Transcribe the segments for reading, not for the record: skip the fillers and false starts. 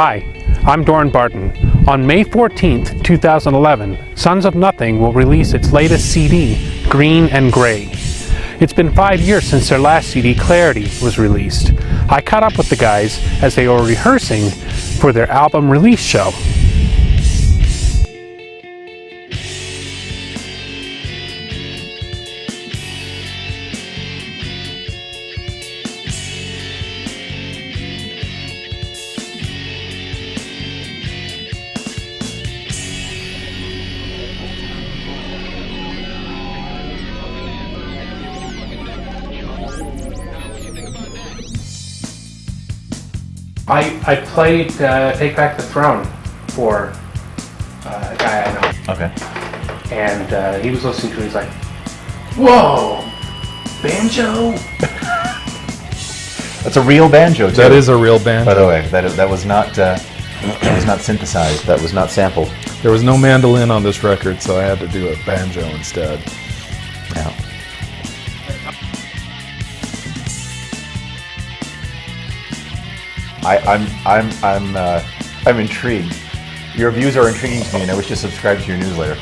Hi, I'm Doran Barton. On May 14th, 2011, Sons of Nothing will release its latest CD, Green and Gray. It's been 5 years since their last CD, Clarity, was released. I caught up with the guys as they were rehearsing for their album release show. I played Take Back the Throne for a guy I know. Okay. And he was listening to it, he's like, whoa, banjo? That's a real banjo, too. That is a real banjo. By the way, that was not synthesized. That was not sampled. There was no mandolin on this record, so I had to do a banjo instead. Yeah. I'm intrigued. Your views are intriguing to me, and I wish to subscribe to your newsletter.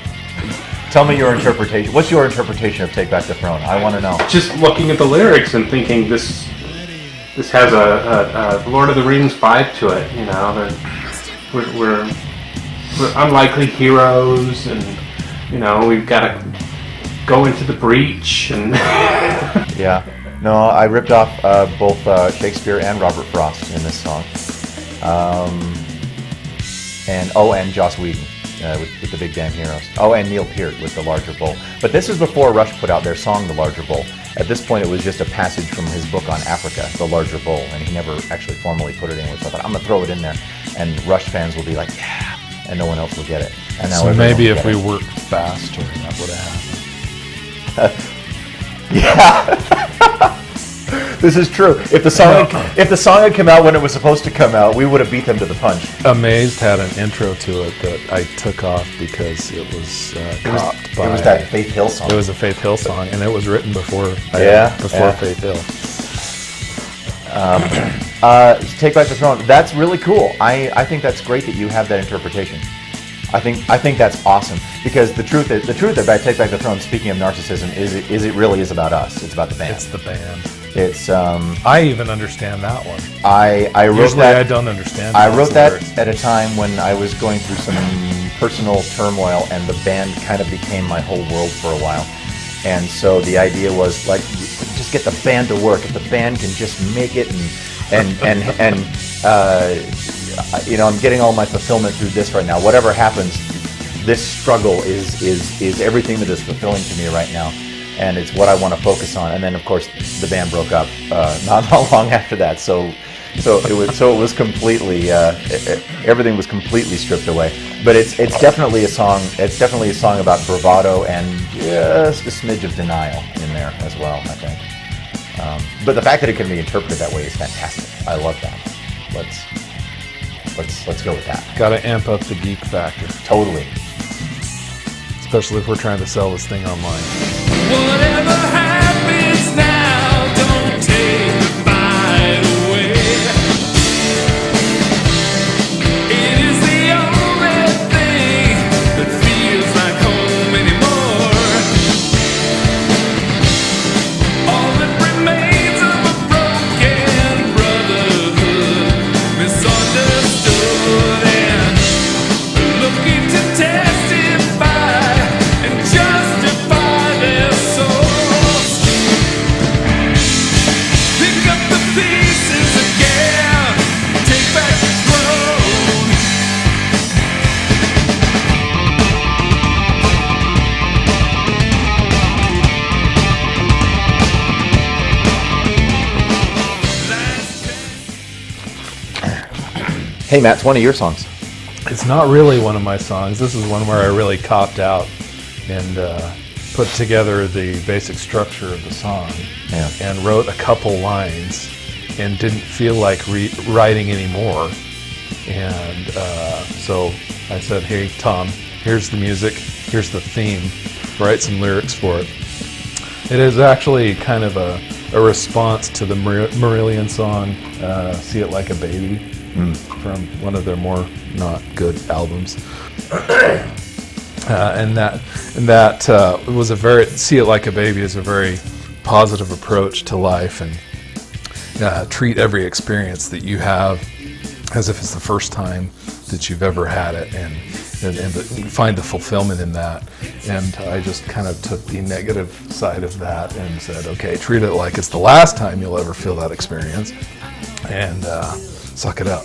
Tell me your interpretation. What's your interpretation of Take Back the Throne? I want to know. Just looking at the lyrics and thinking this has a Lord of the Rings vibe to it. You know, that we're unlikely heroes, and you know we've got to go into the breach and. Yeah. No, I ripped off both Shakespeare and Robert Frost in this song. And Joss Whedon with The Big Damn Heroes. Oh, and Neil Peart with The Larger Bowl. But this is before Rush put out their song, The Larger Bowl. At this point, it was just a passage from his book on Africa, The Larger Bowl, and he never actually formally put it in. So I thought, I'm going to throw it in there, and Rush fans will be like, yeah, and no one else will get it. And now so maybe if we worked faster, that would have happened. Yeah. This is true. If the song had come out when it was supposed to come out, we would have beat them to the punch. Amazed had an intro to it that I took off because it was cropped by. It was that Faith Hill song. It was a Faith Hill song, and it was written before. Faith Hill. Take Back the Throne. That's really cool. I think that's great that you have that interpretation. I think that's awesome because the truth about Take Back the Throne, speaking of narcissism, is it really is about us. It's about the band. It's the band. It's I even understand that one. I wrote Usually that. I don't understand. I wrote that at a time when I was going through some personal turmoil, and the band kind of became my whole world for a while. And so the idea was like, just get the band to work. If the band can just make it, and you know, I'm getting all my fulfillment through this right now. Whatever happens, this struggle is everything that is fulfilling to me right now. And it's what I want to focus on. And then, of course, the band broke up not long after that. So it was completely everything was completely stripped away. But it's definitely a song. It's definitely a song about bravado and just a smidge of denial in there as well, I think. But the fact that it can be interpreted that way is fantastic. I love that. Let's go with that. Got to amp up the geek factor. Totally. Especially if we're trying to sell this thing online. Whatever happens now, don't take the fight away. It is the only thing that feels like home anymore. All that remains of a broken brotherhood, misunderstood and looking to testify and justify their souls. Pick up the pieces again, take back the throne. Hey, Matt, it's one of your songs. It's not really one of my songs. This is one where I really copped out and put together the basic structure of the song, Yeah. and wrote a couple lines and didn't feel like writing anymore. And so I said, hey, Thom, here's the music, here's the theme, write some lyrics for it. It is actually kind of a response to the Marillion song, See It Like a Baby. from one of their more not good albums. And that was a very, See It Like a Baby is a very positive approach to life, and treat every experience that you have as if it's the first time that you've ever had it, and find the fulfillment in that. And I just kind of took the negative side of that and said, okay, treat it like it's the last time you'll ever feel that experience, and suck it up.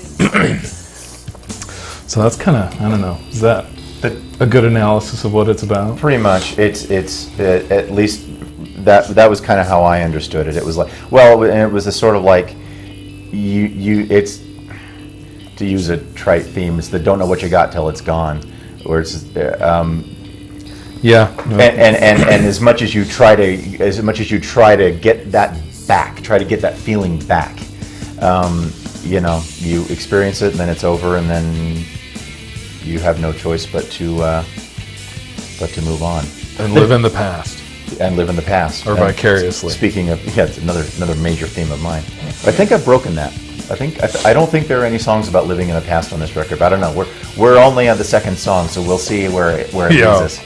So that's kind of, I don't know, is that a good analysis of what it's about? Pretty much. It's at least that was kind of how I understood it. It was like, well, and it was a sort of like it's, to use a trite theme, it's the don't know what you got till it's gone, or it's Yeah. and as much as you try to get that back, try to get that feeling back, you experience it and then it's over, and then you have no choice but to move on And live in the past. and live in the past, Or vicariously. Speaking of, it's another major theme of mine. I think I've broken that. I don't think there are any songs about living in the past on this record, but I don't know. We're only on the second song, so we'll see where it leads us.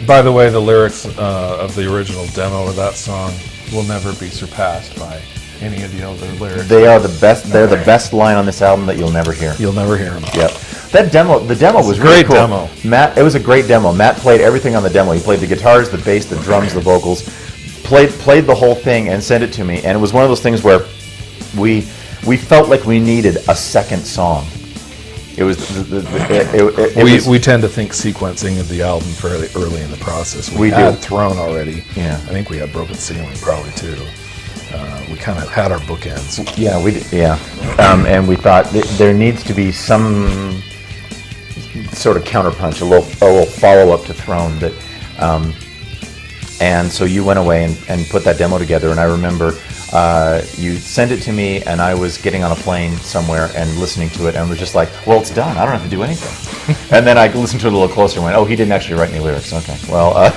By the way, the lyrics of the original demo of that song will never be surpassed by any of the other lyrics. They are the best. They're the best line on this album that you'll never hear. You'll never hear them. Yep. The demo was a really great cool. demo. It was a great demo. Matt played everything on the demo. He played the guitars, the bass, the drums, the vocals, played the whole thing and sent it to me. And it was one of those things where we felt like we needed a second song. It was We tend to think sequencing of the album fairly early in the process. We had do. Throne already. Yeah. I think we had Broken Ceiling probably too. We kind of had our bookends. Yeah, we did. Yeah, and we thought there needs to be some sort of counterpunch, a little follow up to Throne. And so you went away and put that demo together. And I remember you sent it to me, and I was getting on a plane somewhere and listening to it, and was just like, well, it's done. I don't have to do anything. And then I listened to it a little closer and went, oh, he didn't actually write any lyrics. Okay, well.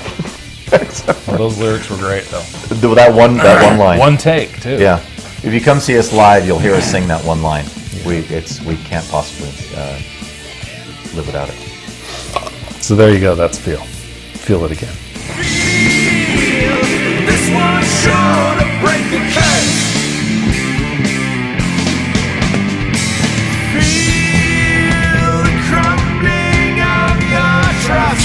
Well, those lyrics were great though. That one line. One take too. Yeah. If you come see us live, you'll hear us sing that one line. We can't possibly live without it. So there you go. That's Feel. Feel it again. This one's sure to break the curse. Feel the crumbling of your trust.